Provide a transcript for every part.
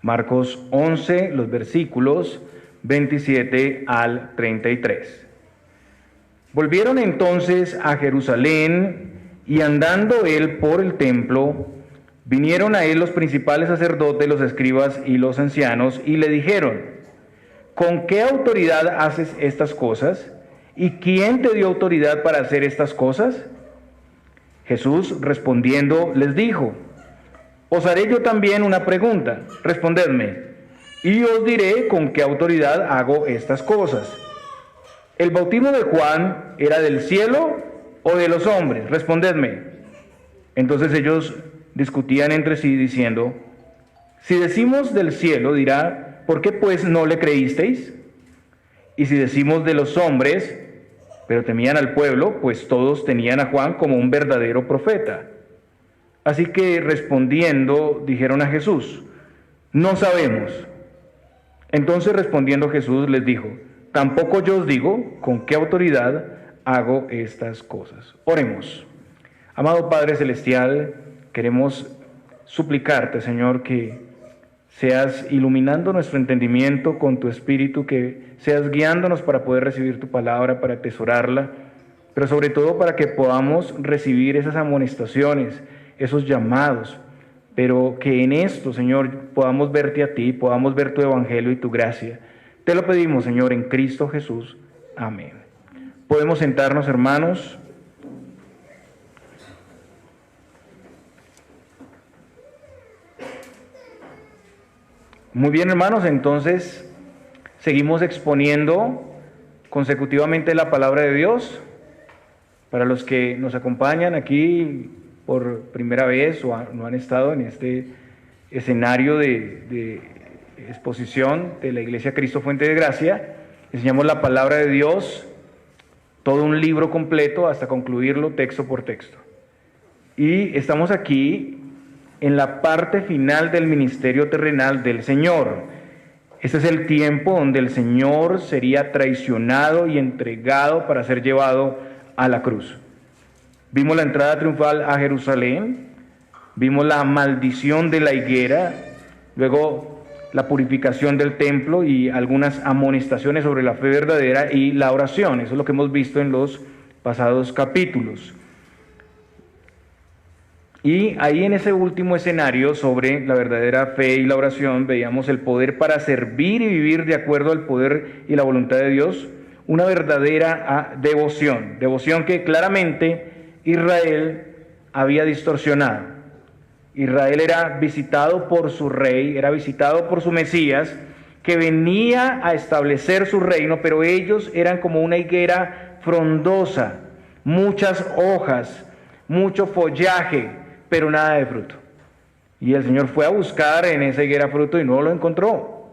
Marcos 11, los versículos 27 al 33. Volvieron entonces a Jerusalén, y andando él por el templo, vinieron a él los principales sacerdotes, los escribas y los ancianos, y le dijeron: ¿con qué autoridad haces estas cosas? ¿Y quién te dio autoridad para hacer estas cosas? Jesús respondiendo les dijo: os haré yo también una pregunta, respondedme, y os diré con qué autoridad hago estas cosas. ¿El bautismo de Juan era del cielo o de los hombres? Respondedme. Entonces ellos discutían entre sí diciendo: si decimos del cielo, dirá, ¿por qué pues no le creísteis? Y si decimos de los hombres, pero temían al pueblo, pues todos tenían a Juan como un verdadero profeta. Así que respondiendo dijeron a Jesús: no sabemos. Entonces respondiendo Jesús les dijo: tampoco yo os digo con qué autoridad hago estas cosas. Oremos. Amado Padre Celestial, queremos suplicarte, Señor, que seas iluminando nuestro entendimiento con tu Espíritu, que seas guiándonos para poder recibir tu palabra, para atesorarla, pero sobre todo para que podamos recibir esas amonestaciones, esos llamados, pero que en esto, Señor, podamos verte a ti, podamos ver tu evangelio y tu gracia. Te lo pedimos, Señor, en Cristo Jesús. Amén. Podemos sentarnos, hermanos. Muy bien, hermanos, entonces seguimos exponiendo consecutivamente la palabra de Dios. Para los que nos acompañan aquí por primera vez o no han estado en este escenario de exposición de la Iglesia Cristo Fuente de Gracia, enseñamos la palabra de Dios, todo un libro completo hasta concluirlo texto por texto. Y estamos aquí en la parte final del ministerio terrenal del Señor. Este es el tiempo donde el Señor sería traicionado y entregado para ser llevado a la cruz. Vimos la entrada triunfal a Jerusalén, vimos la maldición de la higuera, luego la purificación del templo y algunas amonestaciones sobre la fe verdadera y la oración. Eso es lo que hemos visto en los pasados capítulos. Y ahí en ese último escenario sobre la verdadera fe y la oración veíamos el poder para servir y vivir de acuerdo al poder y la voluntad de Dios, una verdadera devoción que claramente Israel había distorsionado. Israel era visitado por su rey, era visitado por su Mesías, que venía a establecer su reino, pero ellos eran como una higuera frondosa, muchas hojas, mucho follaje, pero nada de fruto. Y el Señor fue a buscar en esa higuera fruto y no lo encontró.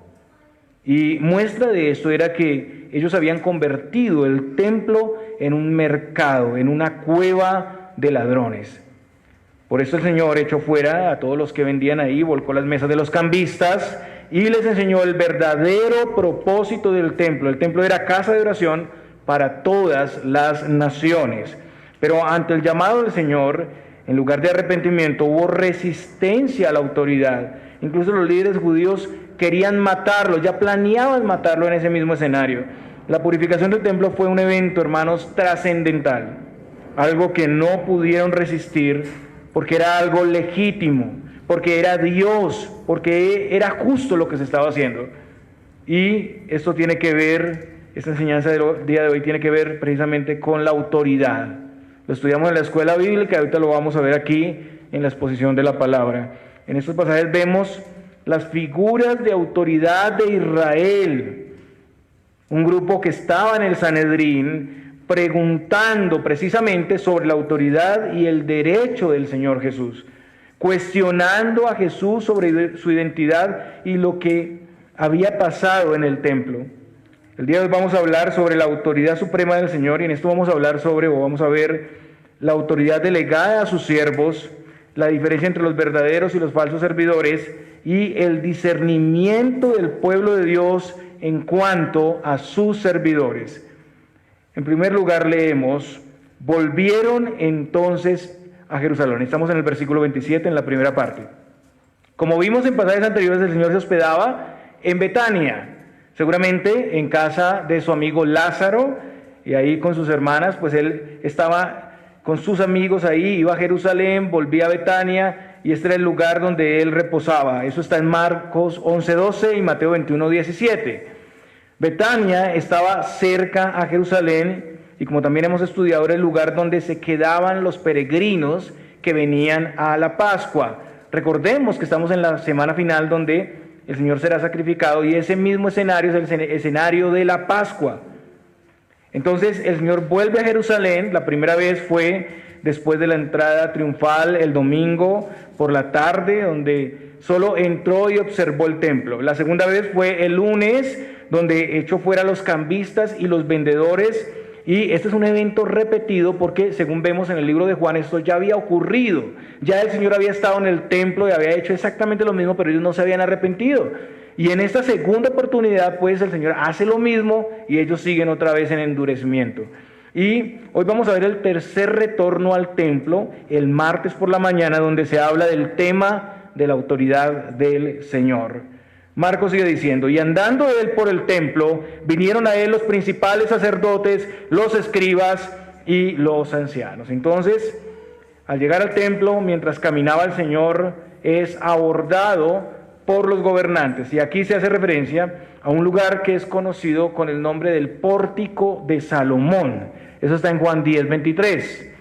Y muestra de esto era que ellos habían convertido el templo en un mercado, en una cueva de ladrones. Por eso el Señor echó fuera a todos los que vendían ahí, volcó las mesas de los cambistas y les enseñó el verdadero propósito del templo. El templo era casa de oración para todas las naciones. Pero ante el llamado del Señor, en lugar de arrepentimiento, hubo resistencia a la autoridad. Incluso los líderes judíos querían matarlo, ya planeaban matarlo en ese mismo escenario. La purificación del templo fue un evento, hermanos, trascendental, algo que no pudieron resistir porque era algo legítimo, porque era Dios, porque era justo lo que se estaba haciendo. Y esto tiene que ver, esta enseñanza del día de hoy tiene que ver precisamente con la autoridad. Lo estudiamos en la escuela bíblica, ahorita lo vamos a ver aquí en la exposición de la palabra. En estos pasajes vemos las figuras de autoridad de Israel, un grupo que estaba en el Sanedrín preguntando precisamente sobre la autoridad y el derecho del Señor Jesús, cuestionando a Jesús sobre su identidad y lo que había pasado en el templo. El día de hoy vamos a hablar sobre la autoridad suprema del Señor y en esto vamos a ver la autoridad delegada a sus siervos, la diferencia entre los verdaderos y los falsos servidores y el discernimiento del pueblo de Dios en cuanto a sus servidores. En primer lugar leemos: volvieron entonces a Jerusalén. Estamos en el versículo 27, en la primera parte. Como vimos en pasajes anteriores, el Señor se hospedaba en Betania, seguramente en casa de su amigo Lázaro, y ahí con sus hermanas, pues él estaba con sus amigos ahí, iba a Jerusalén, volvía a Betania, y este era el lugar donde él reposaba. Eso está en Marcos 11:12 y Mateo 21:17. Betania estaba cerca a Jerusalén, y como también hemos estudiado, era el lugar donde se quedaban los peregrinos que venían a la Pascua. Recordemos que estamos en la semana final donde el Señor será sacrificado, y ese mismo escenario es el escenario de la Pascua. Entonces el Señor vuelve a Jerusalén. La primera vez fue después de la entrada triunfal el domingo por la tarde, donde solo entró y observó el templo. La segunda vez fue el lunes, donde echó fuera los cambistas y los vendedores. Y este es un evento repetido porque, según vemos en el libro de Juan, esto ya había ocurrido. Ya el Señor había estado en el templo y había hecho exactamente lo mismo, pero ellos no se habían arrepentido. Y en esta segunda oportunidad, pues el Señor hace lo mismo y ellos siguen otra vez en endurecimiento. Y hoy vamos a ver el tercer retorno al templo, el martes por la mañana, donde se habla del tema de la autoridad del Señor. Marcos sigue diciendo: y andando él por el templo, vinieron a él los principales sacerdotes, los escribas y los ancianos. Entonces, al llegar al templo, mientras caminaba el Señor, es abordado por los gobernantes. Y aquí se hace referencia a un lugar que es conocido con el nombre del Pórtico de Salomón. Eso está en Juan 10:23.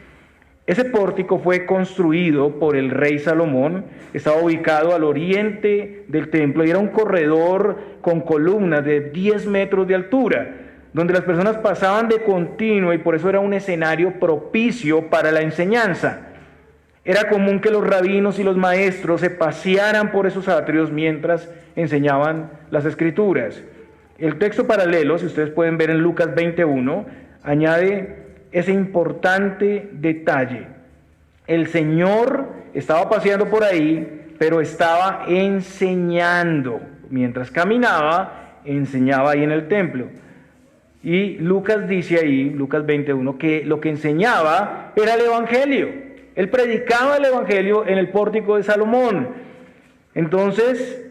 Ese pórtico fue construido por el rey Salomón, estaba ubicado al oriente del templo y era un corredor con columnas de 10 metros de altura, donde las personas pasaban de continuo, y por eso era un escenario propicio para la enseñanza. Era común que los rabinos y los maestros se pasearan por esos atrios mientras enseñaban las Escrituras. El texto paralelo, si ustedes pueden ver en Lucas 21, añade ese importante detalle. El Señor estaba paseando por ahí, pero estaba enseñando. Mientras caminaba, enseñaba ahí en el templo. Y Lucas dice ahí, Lucas 21, que lo que enseñaba era el Evangelio. Él predicaba el Evangelio en el Pórtico de Salomón. Entonces,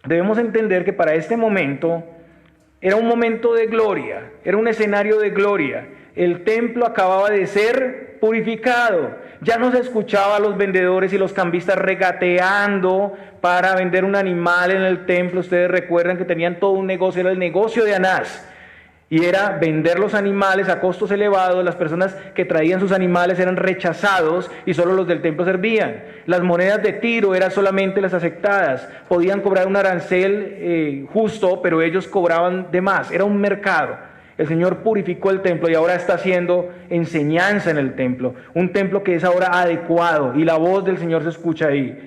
debemos entender que para este momento era un momento de gloria, era un escenario de gloria. El templo acababa de ser purificado. Ya no se escuchaba a los vendedores y los cambistas regateando para vender un animal en el templo. Ustedes recuerdan que tenían todo un negocio, era el negocio de Anás. Y era vender los animales a costos elevados. Las personas que traían sus animales eran rechazados y solo los del templo servían. Las monedas de Tiro eran solamente las aceptadas. Podían cobrar un arancel justo, pero ellos cobraban de más. Era un mercado. El Señor purificó el templo y ahora está haciendo enseñanza en el templo. Un templo que es ahora adecuado y la voz del Señor se escucha ahí.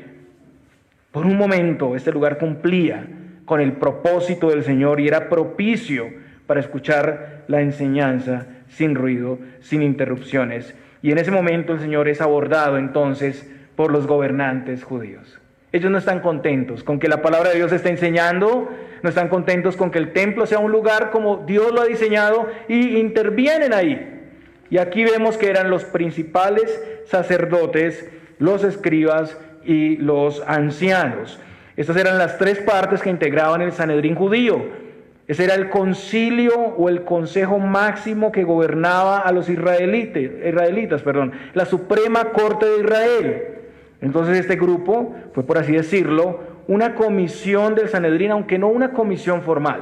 Por un momento este lugar cumplía con el propósito del Señor y era propicio para escuchar la enseñanza sin ruido, sin interrupciones. Y en ese momento el Señor es abordado entonces por los gobernantes judíos. Ellos no están contentos con que la palabra de Dios se esté enseñando, no están contentos con que el templo sea un lugar como Dios lo ha diseñado, y intervienen ahí. Y aquí vemos que eran los principales sacerdotes, los escribas y los ancianos. Estas eran las tres partes que integraban el Sanedrín judío. Ese era el concilio o el consejo máximo que gobernaba a los israelitas, la Suprema Corte de Israel. Entonces este grupo fue, por así decirlo, una comisión del Sanedrín, aunque no una comisión formal.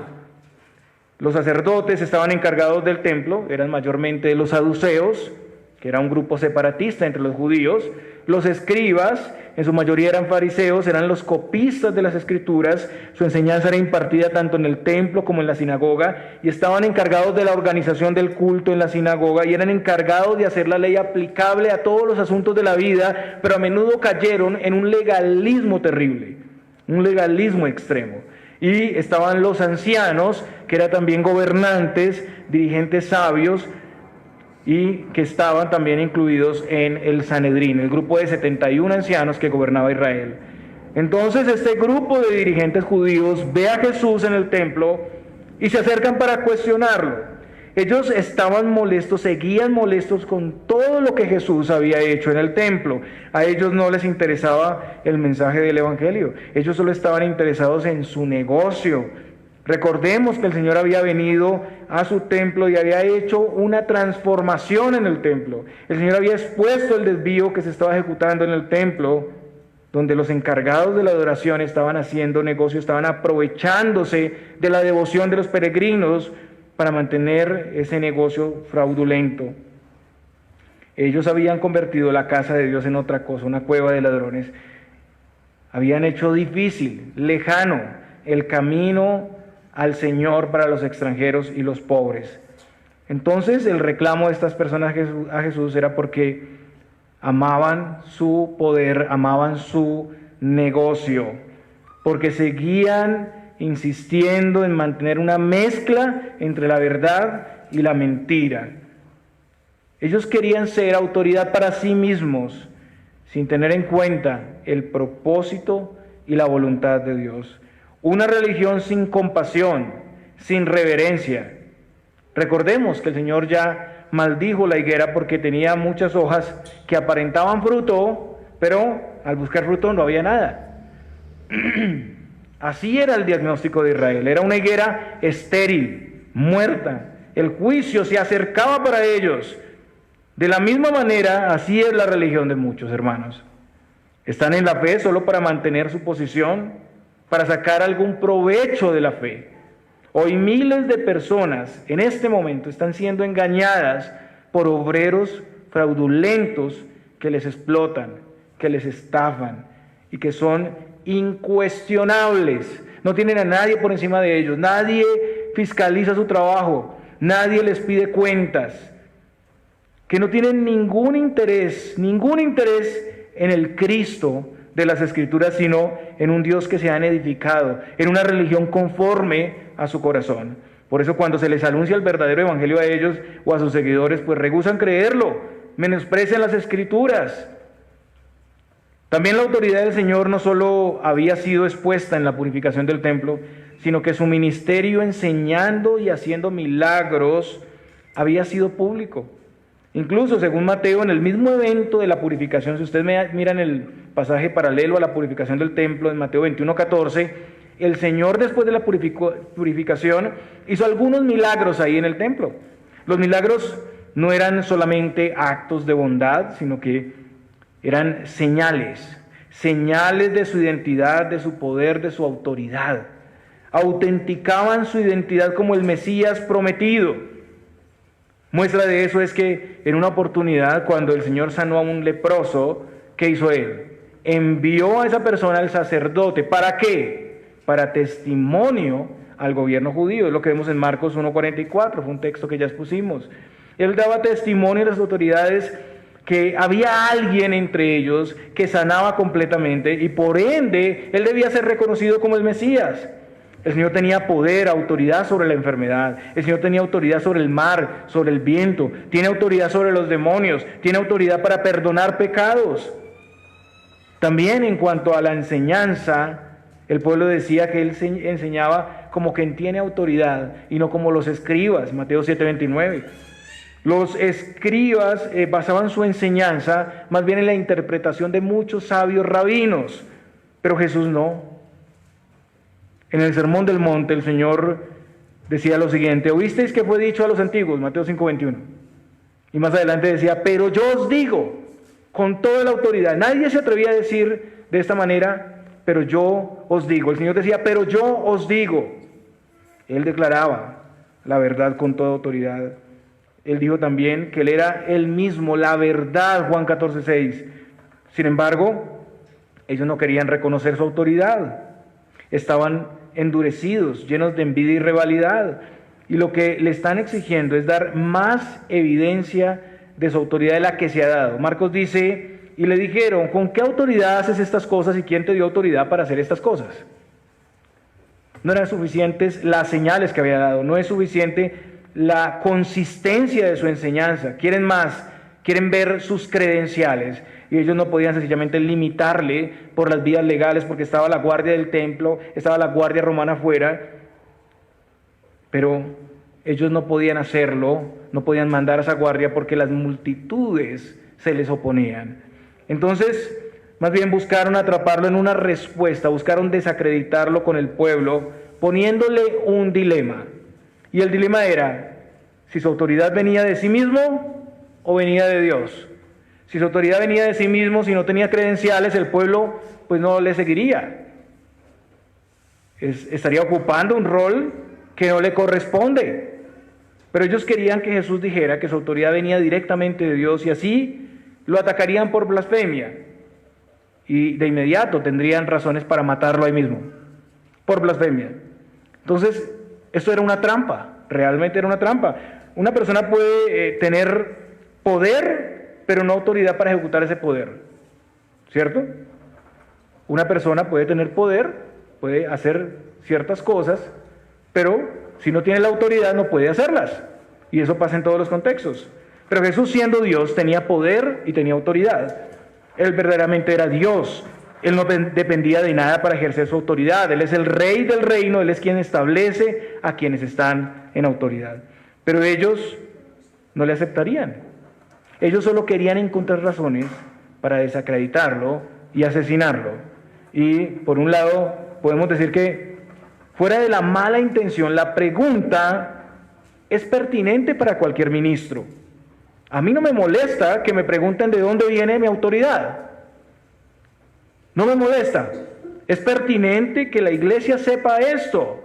Los sacerdotes estaban encargados del templo, eran mayormente los saduceos, que era un grupo separatista entre los judíos. Los escribas, en su mayoría eran fariseos, eran los copistas de las Escrituras. Su enseñanza era impartida tanto en el templo como en la sinagoga, y estaban encargados de la organización del culto en la sinagoga, y eran encargados de hacer la ley aplicable a todos los asuntos de la vida, pero a menudo cayeron en un legalismo terrible, un legalismo extremo. Y estaban los ancianos, que eran también gobernantes, dirigentes sabios, y que estaban también incluidos en el Sanedrín, el grupo de 71 ancianos que gobernaba Israel. Entonces este grupo de dirigentes judíos ve a Jesús en el templo y se acercan para cuestionarlo. Ellos estaban molestos, seguían molestos con todo lo que Jesús había hecho en el templo. A ellos no les interesaba el mensaje del Evangelio. Ellos solo estaban interesados en su negocio. Recordemos que el Señor había venido a su templo y había hecho una transformación en el templo. El Señor había expuesto el desvío que se estaba ejecutando en el templo, donde los encargados de la adoración estaban haciendo negocio, estaban aprovechándose de la devoción de los peregrinos para mantener ese negocio fraudulento. Ellos habían convertido la casa de Dios en otra cosa, una cueva de ladrones. Habían hecho difícil, lejano, el camino al Señor para los extranjeros y los pobres. Entonces el reclamo de estas personas a Jesús era porque amaban su poder, amaban su negocio, porque seguían insistiendo en mantener una mezcla entre la verdad y la mentira. Ellos querían ser autoridad para sí mismos, sin tener en cuenta el propósito y la voluntad de Dios. Una religión sin compasión, sin reverencia. Recordemos que el Señor ya maldijo la higuera porque tenía muchas hojas que aparentaban fruto, pero al buscar fruto no había nada. Así era el diagnóstico de Israel. Era una higuera estéril, muerta. El juicio se acercaba para ellos. De la misma manera, así es la religión de muchos hermanos. Están en la fe solo para mantener su posición, para sacar algún provecho de la fe. Hoy miles de personas en este momento están siendo engañadas por obreros fraudulentos que les explotan, que les estafan y que son incuestionables. No tienen a nadie por encima de ellos, nadie fiscaliza su trabajo, nadie les pide cuentas, que no tienen ningún interés en el Cristo de las Escrituras, sino en un Dios que se han edificado, en una religión conforme a su corazón. Por eso cuando se les anuncia el verdadero evangelio a ellos o a sus seguidores, pues rehúsan creerlo, menosprecian las Escrituras. También la autoridad del Señor no solo había sido expuesta en la purificación del templo, sino que su ministerio enseñando y haciendo milagros había sido público. Incluso, según Mateo, en el mismo evento de la purificación, si ustedes miran el pasaje paralelo a la purificación del templo en Mateo 21:14, el Señor después de la purificación hizo algunos milagros ahí en el templo. Los milagros no eran solamente actos de bondad, sino que eran señales de su identidad, de su poder, de su autoridad. Autenticaban su identidad como el Mesías prometido. Muestra de eso es que en una oportunidad, cuando el Señor sanó a un leproso, ¿qué hizo Él? Envió a esa persona al sacerdote. ¿Para qué? Para testimonio al gobierno judío. Es lo que vemos en Marcos 1:44, fue un texto que ya expusimos. Él daba testimonio a las autoridades que había alguien entre ellos que sanaba completamente y por ende Él debía ser reconocido como el Mesías. El Señor tenía poder, autoridad sobre la enfermedad. El Señor tenía autoridad sobre el mar, sobre el viento. Tiene autoridad sobre los demonios. Tiene autoridad para perdonar pecados. También en cuanto a la enseñanza, el pueblo decía que Él enseñaba como quien tiene autoridad y no como los escribas. Mateo 7:29. Los escribas basaban su enseñanza más bien en la interpretación de muchos sabios rabinos, pero Jesús no. En el Sermón del Monte el Señor decía lo siguiente: ¿oísteis que fue dicho a los antiguos? Mateo 5:21. Y más adelante decía: pero yo os digo, con toda la autoridad. Nadie se atrevía a decir de esta manera, pero yo os digo. El Señor decía, pero yo os digo. Él declaraba la verdad con toda autoridad. Él dijo también que Él era Él mismo, la verdad, Juan 14:6. Sin embargo, ellos no querían reconocer su autoridad. Estaban endurecidos, llenos de envidia y rivalidad. Y lo que le están exigiendo es dar más evidencia de su autoridad de la que se ha dado. Marcos dice, y le dijeron, ¿con qué autoridad haces estas cosas y quién te dio autoridad para hacer estas cosas? No eran suficientes las señales que había dado, no es suficiente la consistencia de su enseñanza. Quieren más, quieren ver sus credenciales. Y ellos no podían sencillamente limitarle por las vías legales porque estaba la guardia del templo, estaba la guardia romana afuera. Pero ellos no podían hacerlo, no podían mandar a esa guardia porque las multitudes se les oponían. Entonces, más bien buscaron atraparlo en una respuesta, buscaron desacreditarlo con el pueblo, poniéndole un dilema. Y el dilema era si su autoridad venía de sí mismo o venía de Dios. Si su autoridad venía de sí mismo, si no tenía credenciales, el pueblo pues no le seguiría. Estaría ocupando un rol que no le corresponde. Pero ellos querían que Jesús dijera que su autoridad venía directamente de Dios y así lo atacarían por blasfemia. Y de inmediato tendrían razones para matarlo ahí mismo, por blasfemia. Entonces, esto era una trampa, realmente era una trampa. Una persona puede tener poder, pero no autoridad para ejecutar ese poder, ¿cierto? Una persona puede tener poder, puede hacer ciertas cosas, pero si no tiene la autoridad no puede hacerlas. Y eso pasa en todos los contextos. Pero Jesús, siendo Dios, tenía poder y tenía autoridad. Él verdaderamente era Dios. Él no dependía de nada para ejercer su autoridad. Él es el rey del reino, Él es quien establece a quienes están en autoridad. Pero ellos no le aceptarían. Ellos solo querían encontrar razones para desacreditarlo y asesinarlo. Y por un lado, podemos decir que fuera de la mala intención, la pregunta es pertinente para cualquier ministro. A mí no me molesta que me pregunten de dónde viene mi autoridad. No me molesta. Es pertinente que la iglesia sepa esto.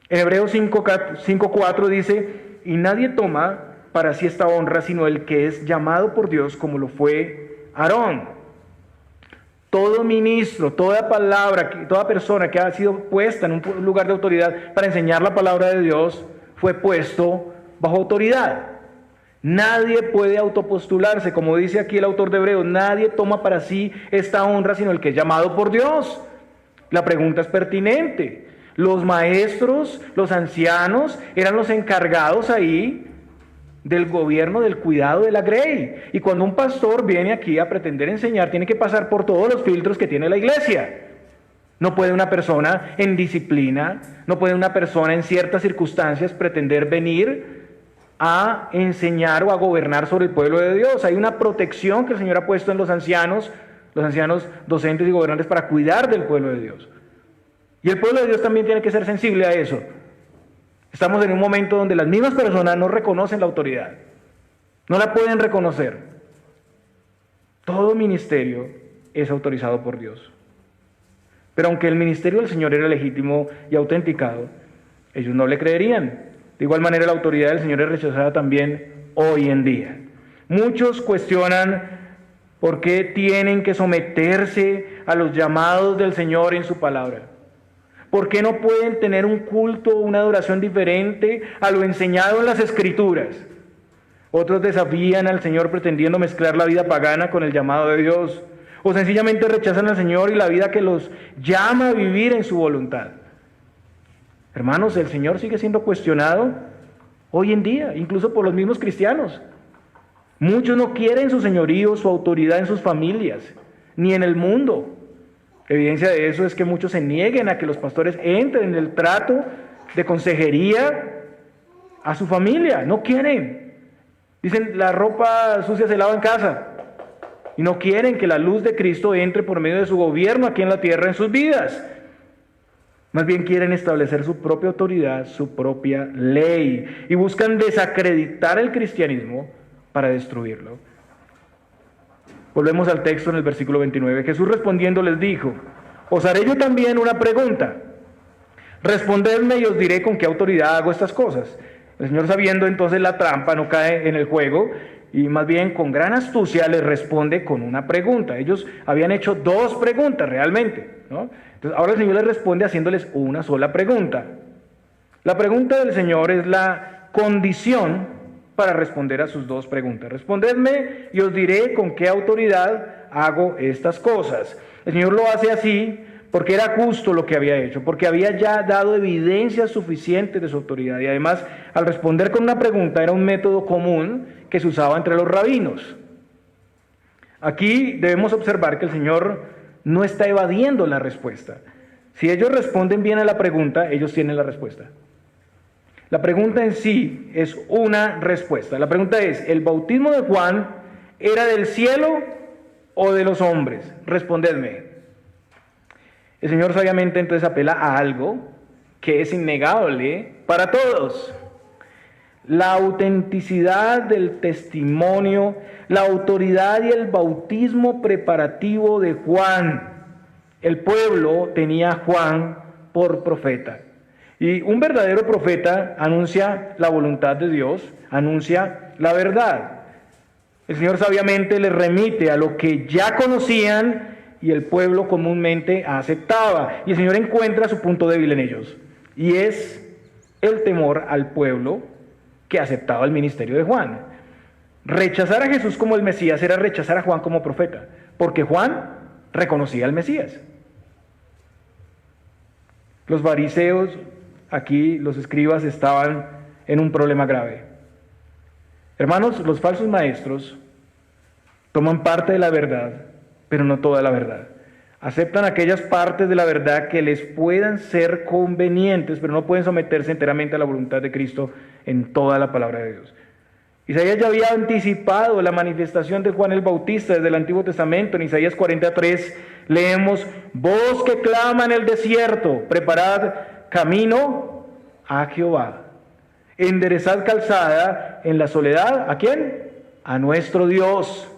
En Hebreos 5:4 dice, y nadie toma para sí esta honra, sino el que es llamado por Dios, como lo fue Aarón. Todo ministro, toda palabra, toda persona que ha sido puesta en un lugar de autoridad para enseñar la palabra de Dios, fue puesto bajo autoridad. Nadie puede autopostularse, como dice aquí el autor de Hebreos, nadie toma para sí esta honra sino el que es llamado por Dios. La pregunta es pertinente. Los maestros, los ancianos, eran los encargados ahí del gobierno, del cuidado de la grey. Y cuando un pastor viene aquí a pretender enseñar, tiene que pasar por todos los filtros que tiene la iglesia. No puede una persona en disciplina, no puede una persona en ciertas circunstancias pretender venir a enseñar o a gobernar sobre el pueblo de Dios. Hay una protección que el Señor ha puesto en los ancianos docentes y gobernantes para cuidar del pueblo de Dios. Y el pueblo de Dios también tiene que ser sensible a eso. Estamos en un momento donde las mismas personas no reconocen la autoridad, no la pueden reconocer. Todo ministerio es autorizado por Dios. Pero aunque el ministerio del Señor era legítimo y autenticado, ellos no le creerían. De igual manera, la autoridad del Señor es rechazada también hoy en día. Muchos cuestionan por qué tienen que someterse a los llamados del Señor en su palabra. ¿Por qué no pueden tener un culto, una adoración diferente a lo enseñado en las Escrituras? Otros desafían al Señor pretendiendo mezclar la vida pagana con el llamado de Dios. O sencillamente rechazan al Señor y la vida que los llama a vivir en su voluntad. Hermanos, el Señor sigue siendo cuestionado hoy en día, incluso por los mismos cristianos. Muchos no quieren su señorío, su autoridad en sus familias, ni en el mundo. Evidencia de eso es que muchos se nieguen a que los pastores entren en el trato de consejería a su familia. No quieren. Dicen, la ropa sucia se lava en casa. Y no quieren que la luz de Cristo entre por medio de su gobierno aquí en la tierra en sus vidas. Más bien quieren establecer su propia autoridad, su propia ley, y buscan desacreditar el cristianismo para destruirlo. Volvemos al texto en el versículo 29. Jesús respondiendo les dijo, os haré yo también una pregunta. Respondedme y os diré con qué autoridad hago estas cosas. El Señor, sabiendo entonces la trampa, no cae en el juego, y más bien con gran astucia les responde con una pregunta. Ellos habían hecho dos preguntas realmente, ¿no? Entonces ahora el Señor les responde haciéndoles una sola pregunta. La pregunta del Señor es la condición para responder a sus dos preguntas. Respondedme y os diré con qué autoridad hago estas cosas. El Señor lo hace así porque era justo lo que había hecho, porque había ya dado evidencias suficientes de su autoridad. Y además, al responder con una pregunta, era un método común que se usaba entre los rabinos. Aquí debemos observar que el Señor no está evadiendo la respuesta. Si ellos responden bien a la pregunta, ellos tienen la respuesta. La pregunta en sí es una respuesta. La pregunta es, ¿el bautismo de Juan era del cielo o de los hombres? Respondedme. El Señor sabiamente entonces apela a algo que es innegable para todos. La autenticidad del testimonio, la autoridad y el bautismo preparativo de Juan. El pueblo tenía a Juan por profeta. Y un verdadero profeta anuncia la voluntad de Dios, anuncia la verdad. El Señor sabiamente les remite a lo que ya conocían y el pueblo comúnmente aceptaba. Y el Señor encuentra su punto débil en ellos. Y es el temor al pueblo que aceptaba el ministerio de Juan. Rechazar a Jesús como el Mesías era rechazar a Juan como profeta, porque Juan reconocía al Mesías. Los fariseos, aquí los escribas, estaban en un problema grave. Hermanos, los falsos maestros toman parte de la verdad, pero no toda la verdad. Aceptan aquellas partes de la verdad que les puedan ser convenientes, pero no pueden someterse enteramente a la voluntad de Cristo en toda la palabra de Dios. Isaías ya había anticipado la manifestación de Juan el Bautista desde el Antiguo Testamento. En Isaías 43 leemos: voz que clama en el desierto, preparad camino a Jehová, enderezad calzada en la soledad. ¿A quién? A nuestro Dios.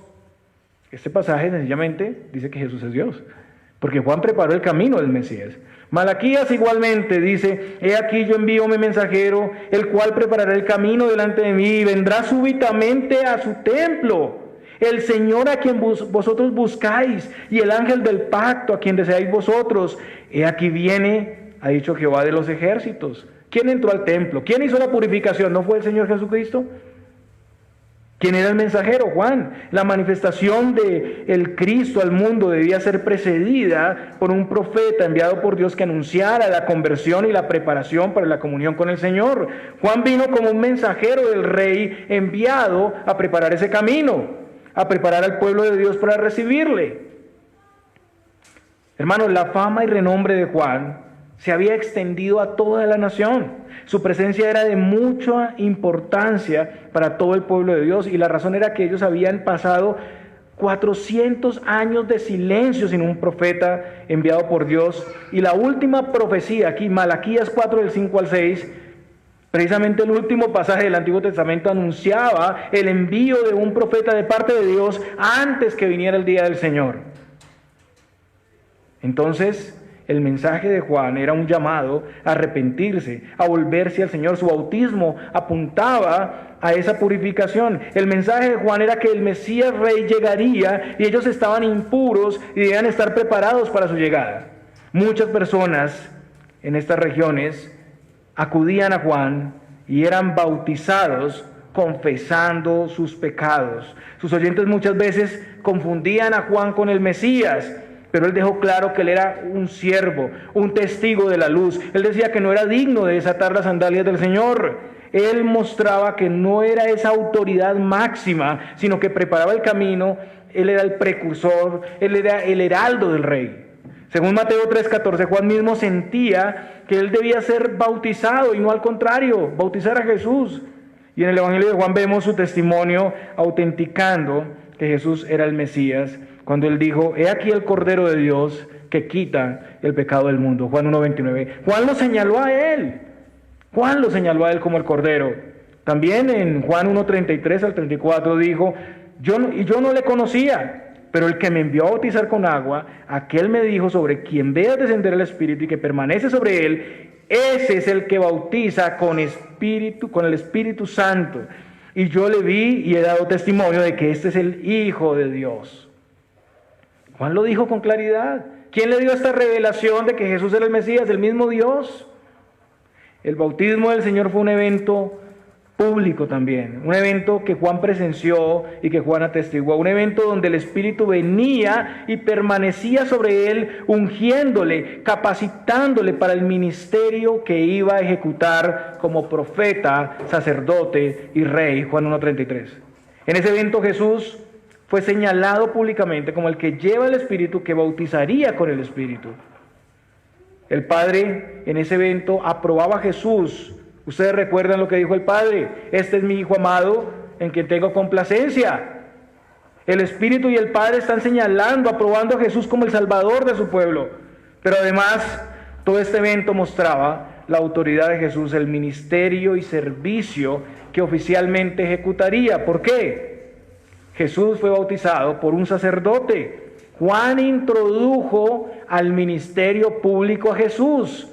Este pasaje sencillamente dice que Jesús es Dios, porque Juan preparó el camino del Mesías. Malaquías igualmente dice: he aquí yo envío mi mensajero, el cual preparará el camino delante de mí, y vendrá súbitamente a su templo el Señor a quien vosotros buscáis, y el ángel del pacto a quien deseáis vosotros. He aquí viene, ha dicho Jehová de los ejércitos. ¿Quién entró al templo? ¿Quién hizo la purificación? ¿No fue el Señor Jesucristo? ¿Quién era el mensajero? Juan. La manifestación de el Cristo al mundo debía ser precedida por un profeta enviado por Dios que anunciara la conversión y la preparación para la comunión con el Señor. Juan vino como un mensajero del Rey enviado a preparar ese camino, a preparar al pueblo de Dios para recibirle. Hermanos, la fama y renombre de Juan se había extendido a toda la nación. Su presencia era de mucha importancia para todo el pueblo de Dios, y la razón era que ellos habían pasado 400 años de silencio sin un profeta enviado por Dios. Y la última profecía aquí, Malaquías 4 del 5 al 6, precisamente el último pasaje del Antiguo Testamento, anunciaba el envío de un profeta de parte de Dios antes que viniera el día del Señor. Entonces, el mensaje de Juan era un llamado a arrepentirse, a volverse al Señor. Su bautismo apuntaba a esa purificación. El mensaje de Juan era que el Mesías Rey llegaría y ellos estaban impuros y debían estar preparados para su llegada. Muchas personas en estas regiones acudían a Juan y eran bautizados confesando sus pecados. Sus oyentes muchas veces confundían a Juan con el Mesías, pero él dejó claro que él era un siervo, un testigo de la luz. Él decía que no era digno de desatar las sandalias del Señor. Él mostraba que no era esa autoridad máxima, sino que preparaba el camino. Él era el precursor, él era el heraldo del Rey. Según Mateo 3:14, Juan mismo sentía que él debía ser bautizado y no al contrario, bautizar a Jesús. Y en el Evangelio de Juan vemos su testimonio autenticando que Jesús era el Mesías, cuando él dijo: he aquí el Cordero de Dios que quita el pecado del mundo. Juan 1:29. Juan lo señaló a él. Juan lo señaló a él como el Cordero. También en Juan 1:33 al 34 dijo: yo no le conocía, pero el que me envió a bautizar con agua, aquel me dijo: sobre quien veas descender el Espíritu y que permanece sobre él, ese es el que bautiza con el Espíritu Santo. Y yo le vi y he dado testimonio de que este es el Hijo de Dios. Juan lo dijo con claridad. ¿Quién le dio esta revelación de que Jesús era el Mesías? El mismo Dios. El bautismo del Señor fue un evento público también, un evento que Juan presenció y que Juan atestiguó, un evento donde el Espíritu venía y permanecía sobre él, ungiéndole, capacitándole para el ministerio que iba a ejecutar como profeta, sacerdote y rey. Juan 1:33. En ese evento Jesús fue señalado públicamente como el que lleva el Espíritu, que bautizaría con el Espíritu. El Padre en ese evento aprobaba a Jesús Ustedes recuerdan lo que dijo el Padre: este es mi Hijo amado en quien tengo complacencia. El Espíritu y el Padre están señalando, aprobando a Jesús como el Salvador de su pueblo. Pero además, todo este evento mostraba la autoridad de Jesús, el ministerio y servicio que oficialmente ejecutaría. ¿Por qué? Jesús fue bautizado por un sacerdote. Juan introdujo al ministerio público a Jesús.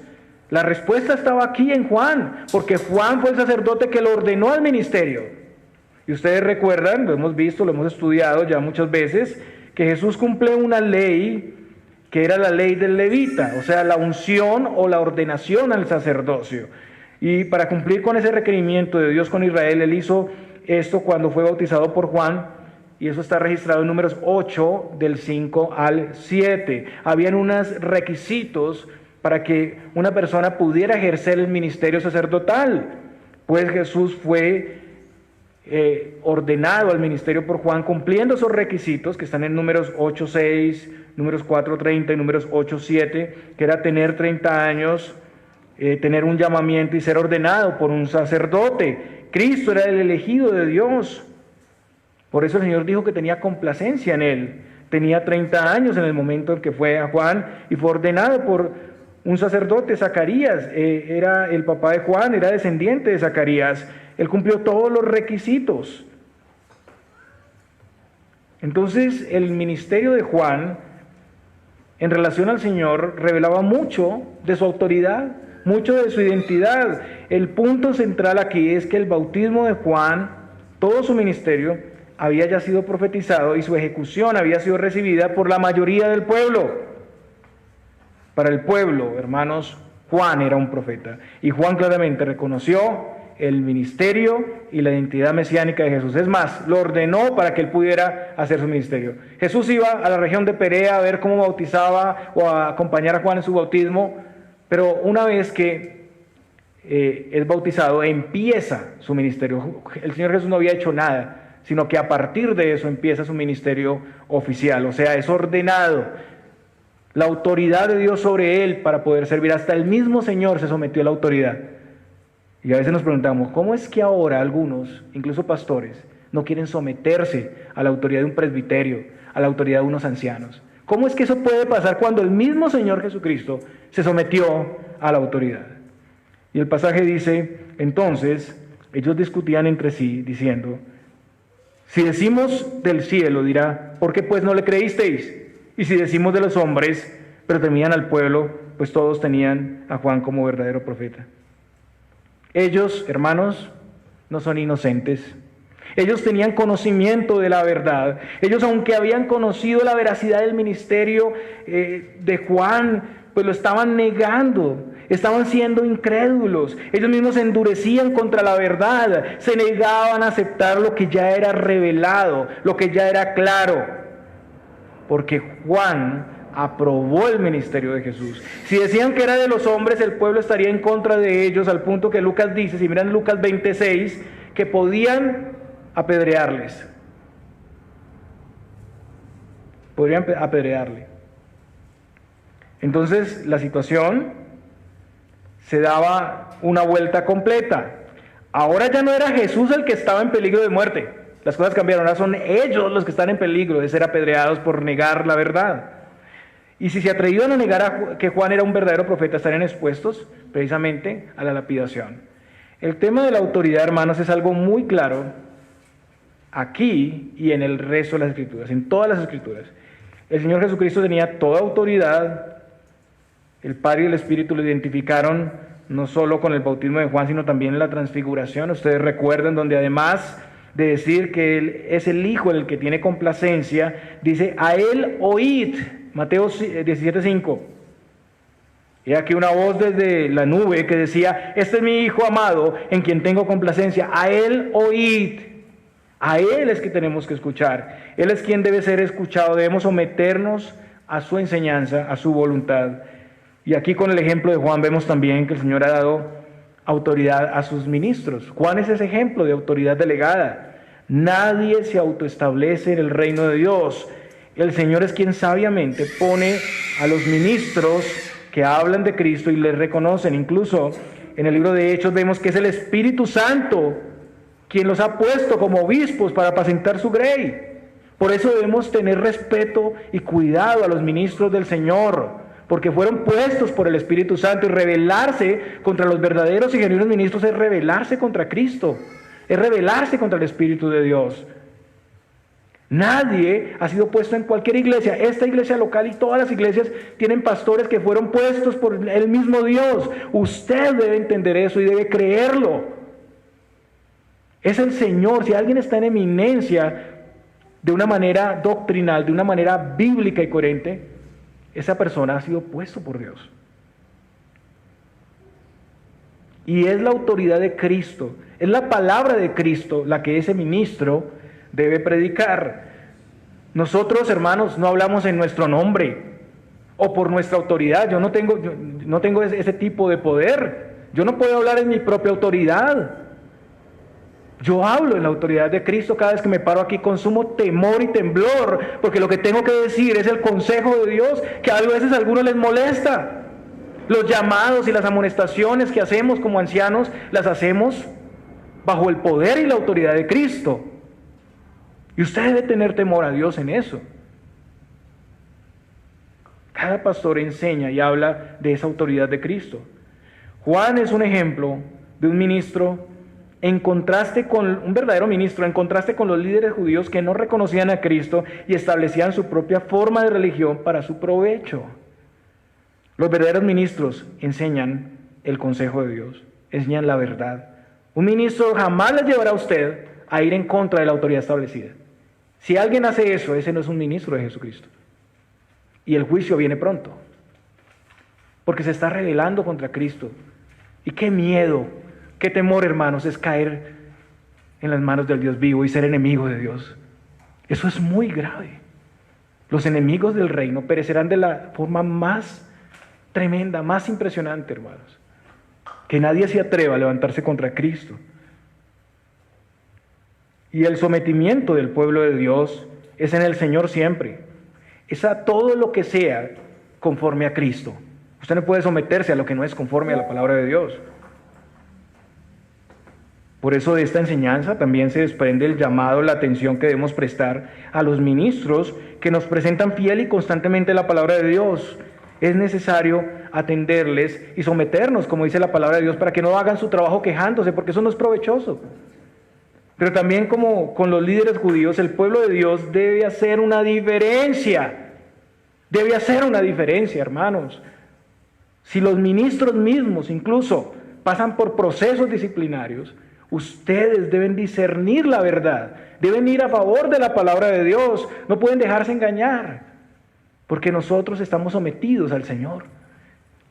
La respuesta estaba aquí en Juan, porque Juan fue el sacerdote que lo ordenó al ministerio. Y ustedes recuerdan, lo hemos visto, lo hemos estudiado ya muchas veces, que Jesús cumple una ley que era la ley del levita, o sea, la unción o la ordenación al sacerdocio. Y para cumplir con ese requerimiento de Dios con Israel, él hizo esto cuando fue bautizado por Juan, y eso está registrado en Números 8, del 5 al 7. Habían unos requisitos para que una persona pudiera ejercer el ministerio sacerdotal, pues Jesús fue ordenado al ministerio por Juan cumpliendo esos requisitos que están en Números 8:6, Números 4:30 y Números 8:7, que era tener 30 años, tener un llamamiento y ser ordenado por un sacerdote. Cristo era el elegido de Dios. Por eso el Señor dijo que tenía complacencia en él. Tenía 30 años en el momento en que fue a Juan y fue ordenado por un sacerdote, Zacarías. Era el papá de Juan, era descendiente de Zacarías. Él cumplió todos los requisitos. Entonces, el ministerio de Juan, en relación al Señor, revelaba mucho de su autoridad, mucho de su identidad. El punto central aquí es que el bautismo de Juan, todo su ministerio, había ya sido profetizado y su ejecución había sido recibida por la mayoría del pueblo. Para el pueblo, hermanos, Juan era un profeta. Y Juan claramente reconoció el ministerio y la identidad mesiánica de Jesús. Es más, lo ordenó para que él pudiera hacer su ministerio. Jesús iba a la región de Perea a ver cómo bautizaba o a acompañar a Juan en su bautismo, pero una vez que es bautizado, empieza su ministerio. El Señor Jesús no había hecho nada, sino que a partir de eso empieza su ministerio oficial, o sea, es ordenado. La autoridad de Dios sobre él para poder servir. Hasta el mismo Señor se sometió a la autoridad. Y a veces nos preguntamos, ¿cómo es que ahora algunos, incluso pastores, no quieren someterse a la autoridad de un presbiterio, a la autoridad de unos ancianos? ¿Cómo es que eso puede pasar cuando el mismo Señor Jesucristo se sometió a la autoridad? Y el pasaje dice, entonces, ellos discutían entre sí, diciendo, si decimos del cielo, dirá, ¿por qué pues no le creísteis? Y si decimos de los hombres, pero temían al pueblo, pues todos tenían a Juan como verdadero profeta. Ellos, hermanos, no son inocentes. Ellos tenían conocimiento de la verdad. Ellos, aunque habían conocido la veracidad del ministerio de Juan, pues lo estaban negando. Estaban siendo incrédulos. Ellos mismos se endurecían contra la verdad. Se negaban a aceptar lo que ya era revelado, lo que ya era claro. Porque Juan aprobó el ministerio de Jesús. Si decían que era de los hombres, el pueblo estaría en contra de ellos, al punto que Lucas dice, si miran Lucas 26, que podían apedrearles. Podrían apedrearle. Entonces la situación se daba una vuelta completa. Ahora ya no era Jesús el que estaba en peligro de muerte. Las cosas cambiaron. Ahora son ellos los que están en peligro de ser apedreados por negar la verdad. Y si se atrevían a negar que Juan era un verdadero profeta, estarían expuestos precisamente a la lapidación. El tema de la autoridad, hermanos, es algo muy claro aquí y en el resto de las Escrituras, en todas las Escrituras. El Señor Jesucristo tenía toda autoridad. El Padre y el Espíritu lo identificaron no solo con el bautismo de Juan, sino también en la transfiguración. Ustedes recuerdan donde además de decir que Él es el Hijo en el que tiene complacencia, dice, a Él oíd. Mateo 17:5. Y aquí una voz desde la nube que decía, este es mi Hijo amado en quien tengo complacencia, a Él oíd. A Él es que tenemos que escuchar. Él es quien debe ser escuchado. Debemos someternos a su enseñanza, a su voluntad. Y aquí con el ejemplo de Juan vemos también que el Señor ha dado autoridad a sus ministros. Juan es ese ejemplo de autoridad delegada. Nadie se autoestablece en el reino de Dios. El Señor es quien sabiamente pone a los ministros que hablan de Cristo y les reconocen. Incluso en el libro de Hechos vemos que es el Espíritu Santo quien los ha puesto como obispos para apacentar su grey. Por eso debemos tener respeto y cuidado a los ministros del Señor, porque fueron puestos por el Espíritu Santo, y rebelarse contra los verdaderos y genuinos ministros es rebelarse contra Cristo, es rebelarse contra el Espíritu de Dios. Nadie ha sido puesto en cualquier iglesia. Esta iglesia local y todas las iglesias tienen pastores que fueron puestos por el mismo Dios. Usted debe entender eso y debe creerlo. Es el Señor. Si alguien está en eminencia de una manera doctrinal, de una manera bíblica y coherente, esa persona ha sido puesto por Dios. Y es la autoridad de Cristo, es la palabra de Cristo la que ese ministro debe predicar. Nosotros, hermanos, no hablamos en nuestro nombre o por nuestra autoridad. Yo no tengo ese tipo de poder. Yo no puedo hablar en mi propia autoridad. Yo hablo en la autoridad de Cristo. Cada vez que me paro aquí con sumo temor y temblor, porque lo que tengo que decir es el consejo de Dios, que a veces a algunos les molesta. Los llamados y las amonestaciones que hacemos como ancianos, las hacemos bajo el poder y la autoridad de Cristo. Y usted debe tener temor a Dios en eso. Cada pastor enseña y habla de esa autoridad de Cristo. Juan es un ejemplo de un ministro en contraste con un verdadero ministro, en contraste con los líderes judíos que no reconocían a Cristo y establecían su propia forma de religión para su provecho. Los verdaderos ministros enseñan el consejo de Dios, enseñan la verdad. Un ministro jamás le llevará a usted a ir en contra de la autoridad establecida. Si alguien hace eso, ese no es un ministro de Jesucristo. Y el juicio viene pronto, porque se está rebelando contra Cristo. Y qué miedo, qué temor, hermanos, es caer en las manos del Dios vivo y ser enemigo de Dios. Eso es muy grave. Los enemigos del reino perecerán de la forma más tremenda, más impresionante, hermanos. Que nadie se atreva a levantarse contra Cristo. Y el sometimiento del pueblo de Dios es en el Señor siempre. Es a todo lo que sea conforme a Cristo. Usted no puede someterse a lo que no es conforme a la palabra de Dios. Por eso de esta enseñanza también se desprende el llamado, la atención que debemos prestar a los ministros que nos presentan fiel y constantemente la palabra de Dios. Es necesario atenderles y someternos, como dice la palabra de Dios, para que no hagan su trabajo quejándose, porque eso no es provechoso. Pero también como con los líderes judíos, el pueblo de Dios debe hacer una diferencia. Debe hacer una diferencia, hermanos. Si los ministros mismos incluso pasan por procesos disciplinarios, ustedes deben discernir la verdad, deben ir a favor de la palabra de Dios, no pueden dejarse engañar, porque nosotros estamos sometidos al Señor.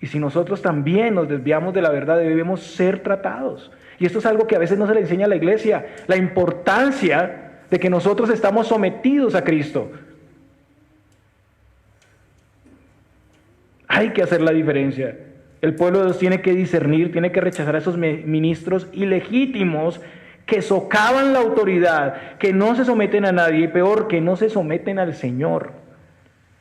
Y si nosotros también nos desviamos de la verdad, debemos ser tratados. Y esto es algo que a veces no se le enseña a la iglesia, la importancia de que nosotros estamos sometidos a Cristo. Hay que hacer la diferencia. El pueblo de Dios tiene que discernir, tiene que rechazar a esos ministros ilegítimos que socavan la autoridad, que no se someten a nadie y peor, que no se someten al Señor.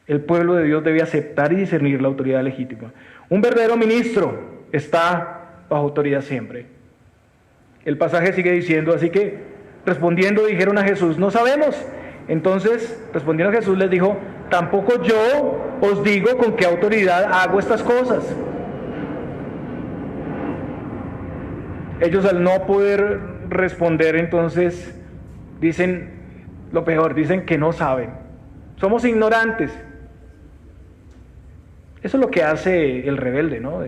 El pueblo de Dios debe aceptar y discernir la autoridad legítima. Un verdadero ministro está bajo autoridad siempre. El pasaje sigue diciendo, así que respondiendo dijeron a Jesús, no sabemos. Entonces, respondiendo a Jesús les dijo, tampoco yo os digo con qué autoridad hago estas cosas. Ellos al no poder responder, entonces dicen lo peor, dicen que no saben. Somos ignorantes. Eso es lo que hace el rebelde, ¿no?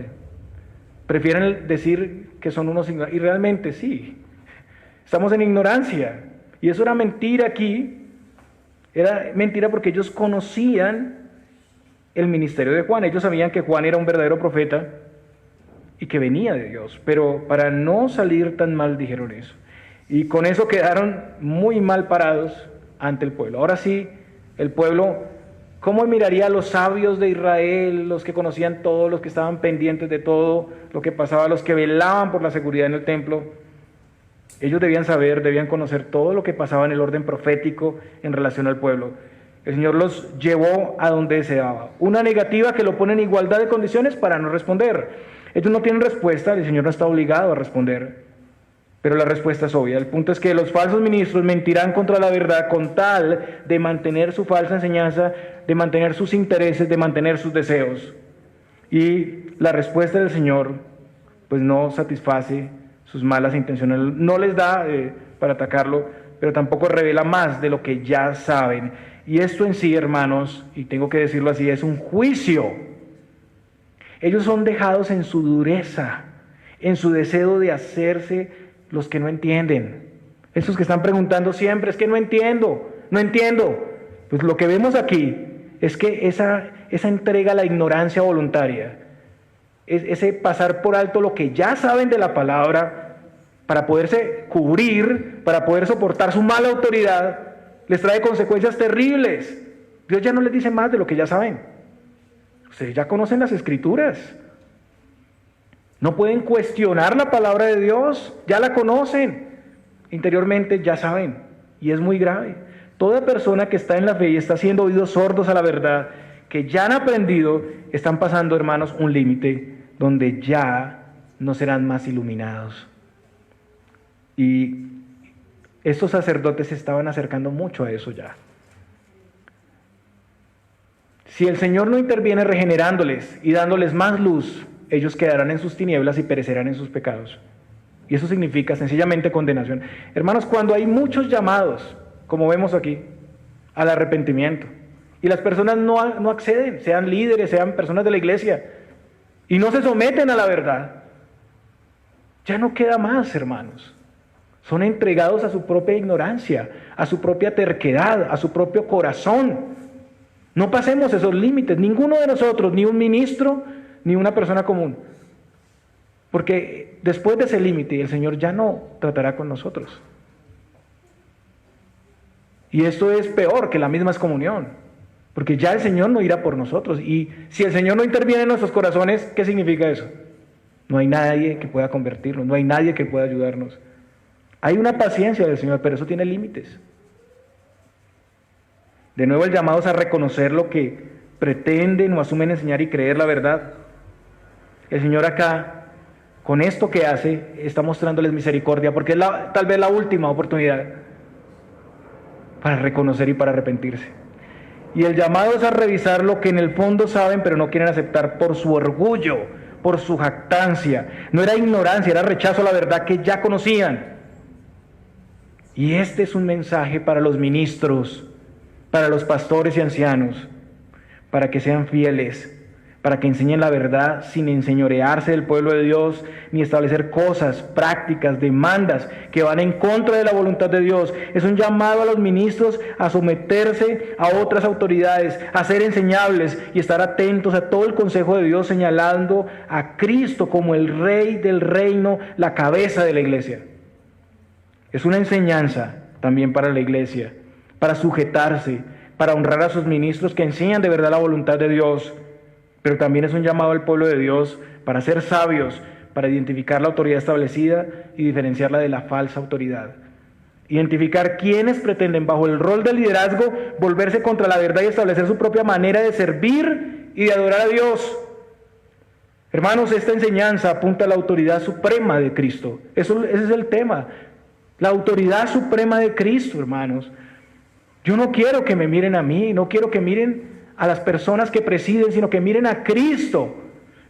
Prefieren decir que son unos ignorantes. Y realmente sí, estamos en ignorancia. Y eso era mentira aquí. Era mentira porque ellos conocían el ministerio de Juan. Ellos sabían que Juan era un verdadero profeta y que venía de Dios. Pero para no salir tan mal dijeron eso. Y con eso quedaron muy mal parados ante el pueblo. Ahora sí, el pueblo, ¿cómo miraría a los sabios de Israel, los que conocían todo, los que estaban pendientes de todo lo que pasaba, los que velaban por la seguridad en el templo? Ellos debían saber, debían conocer todo lo que pasaba en el orden profético en relación al pueblo. El Señor los llevó a donde deseaba. Una negativa que lo pone en igualdad de condiciones para no responder. Ellos no tienen respuesta, el Señor no está obligado a responder, pero la respuesta es obvia. El punto es que los falsos ministros mentirán contra la verdad con tal de mantener su falsa enseñanza, de mantener sus intereses, de mantener sus deseos. Y la respuesta del Señor pues no satisface sus malas intenciones, no les da para atacarlo, pero tampoco revela más de lo que ya saben. Y esto en sí, hermanos, y tengo que decirlo así, es un juicio. Ellos son dejados en su dureza, en su deseo de hacerse los que no entienden. Esos que están preguntando siempre, es que no entiendo. Pues lo que vemos aquí es que esa entrega a la ignorancia voluntaria, ese pasar por alto lo que ya saben de la palabra para poderse cubrir, para poder soportar su mala autoridad, les trae consecuencias terribles. Dios ya no les dice más de lo que ya saben. Ustedes ya conocen las Escrituras. No pueden cuestionar la palabra de Dios, ya la conocen. Interiormente ya saben, y es muy grave. Toda persona que está en la fe y está haciendo oídos sordos a la verdad, que ya han aprendido, están pasando, hermanos, un límite donde ya no serán más iluminados. Y estos sacerdotes se estaban acercando mucho a eso ya. Si el Señor no interviene regenerándoles y dándoles más luz, ellos quedarán en sus tinieblas y perecerán en sus pecados. Y eso significa sencillamente condenación. Hermanos, cuando hay muchos llamados, como vemos aquí, al arrepentimiento, y las personas no acceden, sean líderes, sean personas de la iglesia, y no se someten a la verdad, ya no queda más, hermanos. Son entregados a su propia ignorancia, a su propia terquedad, a su propio corazón. No pasemos esos límites, ninguno de nosotros, ni un ministro, ni una persona común. Porque después de ese límite, el Señor ya no tratará con nosotros. Y esto es peor que la misma excomunión, porque ya el Señor no irá por nosotros. Y si el Señor no interviene en nuestros corazones, ¿qué significa eso? No hay nadie que pueda convertirnos, no hay nadie que pueda ayudarnos. Hay una paciencia del Señor, pero eso tiene límites. De nuevo el llamado es a reconocer lo que pretenden o asumen enseñar y creer la verdad. El Señor acá, con esto que hace, está mostrándoles misericordia, porque es tal vez la última oportunidad para reconocer y para arrepentirse. Y el llamado es a revisar lo que en el fondo saben, pero no quieren aceptar por su orgullo, por su jactancia. No era ignorancia, era rechazo a la verdad que ya conocían. Y este es un mensaje para los ministros, para los pastores y ancianos, para que sean fieles, para que enseñen la verdad sin enseñorearse del pueblo de Dios, ni establecer cosas, prácticas, demandas que van en contra de la voluntad de Dios. Es un llamado a los ministros a someterse a otras autoridades, a ser enseñables y estar atentos a todo el consejo de Dios, señalando a Cristo como el Rey del reino, la cabeza de la iglesia. Es una enseñanza también para la iglesia, para sujetarse, para honrar a sus ministros que enseñan de verdad la voluntad de Dios, pero también es un llamado al pueblo de Dios para ser sabios, para identificar la autoridad establecida y diferenciarla de la falsa autoridad. Identificar quienes pretenden, bajo el rol de liderazgo, volverse contra la verdad y establecer su propia manera de servir y de adorar a Dios. Hermanos, esta enseñanza apunta a la autoridad suprema de Cristo. Ese es el tema. La autoridad suprema de Cristo, hermanos. Yo no quiero que me miren a mí, no quiero que miren a las personas que presiden, sino que miren a Cristo,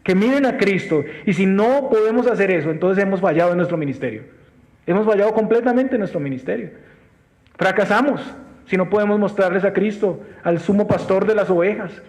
que miren a Cristo. Y si no podemos hacer eso, entonces hemos fallado en nuestro ministerio. Hemos fallado completamente en nuestro ministerio. Fracasamos si no podemos mostrarles a Cristo, al sumo pastor de las ovejas.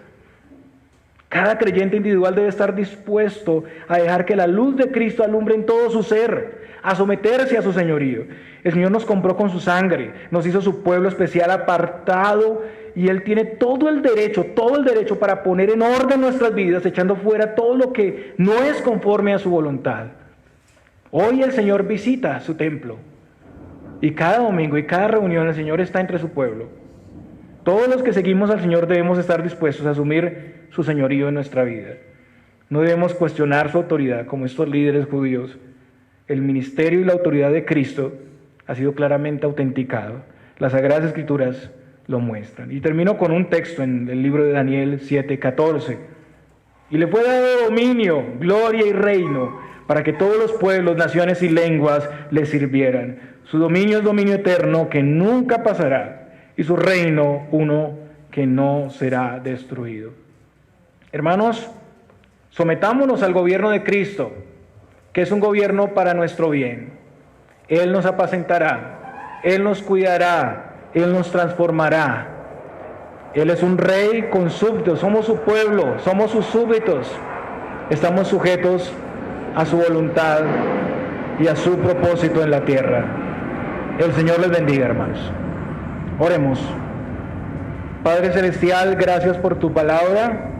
Cada creyente individual debe estar dispuesto a dejar que la luz de Cristo alumbre en todo su ser, a someterse a su señorío. El Señor nos compró con su sangre, nos hizo su pueblo especial apartado, y Él tiene todo el derecho para poner en orden nuestras vidas, echando fuera todo lo que no es conforme a su voluntad. Hoy el Señor visita su templo, y cada domingo y cada reunión el Señor está entre su pueblo. Todos los que seguimos al Señor debemos estar dispuestos a asumir su señorío en nuestra vida. No debemos cuestionar su autoridad como estos líderes judíos. El ministerio y la autoridad de Cristo ha sido claramente autenticado. Las Sagradas Escrituras lo muestran. Y termino con un texto en el libro de Daniel 7:14. y le fue dado dominio, gloria y reino, para que todos los pueblos, naciones y lenguas le sirvieran. Su dominio es dominio eterno que nunca pasará, y su reino uno que no será destruido. Hermanos, sometámonos al gobierno de Cristo, que es un gobierno para nuestro bien. Él nos apacentará, Él nos cuidará, Él nos transformará. Él es un rey con súbditos, somos su pueblo, somos sus súbditos. Estamos sujetos a su voluntad y a su propósito en la tierra. El Señor les bendiga, hermanos. Oremos. Padre Celestial, gracias por tu palabra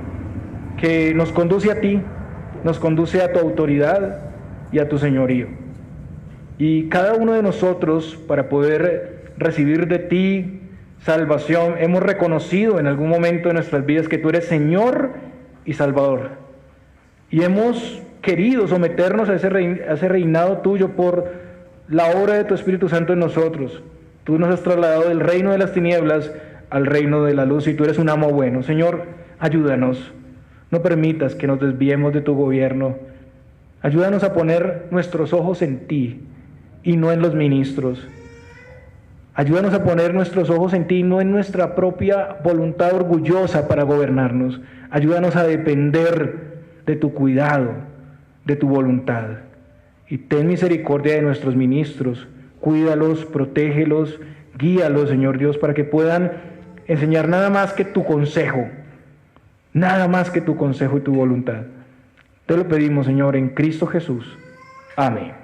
que nos conduce a ti, nos conduce a tu autoridad y a tu señorío. Y cada uno de nosotros, para poder recibir de ti salvación, hemos reconocido en algún momento de nuestras vidas que tú eres Señor y Salvador. Y hemos querido someternos a ese reinado tuyo por la obra de tu Espíritu Santo en nosotros. Tú nos has trasladado del reino de las tinieblas al reino de la luz y tú eres un amo bueno. Señor, ayúdanos. No permitas que nos desviemos de tu gobierno. Ayúdanos a poner nuestros ojos en ti y no en los ministros. Ayúdanos a poner nuestros ojos en ti y no en nuestra propia voluntad orgullosa para gobernarnos. Ayúdanos a depender de tu cuidado, de tu voluntad. Y ten misericordia de nuestros ministros. Cuídalos, protégelos, guíalos, Señor Dios, para que puedan enseñar nada más que tu consejo. Nada más que tu consejo y tu voluntad. Te lo pedimos, Señor, en Cristo Jesús. Amén.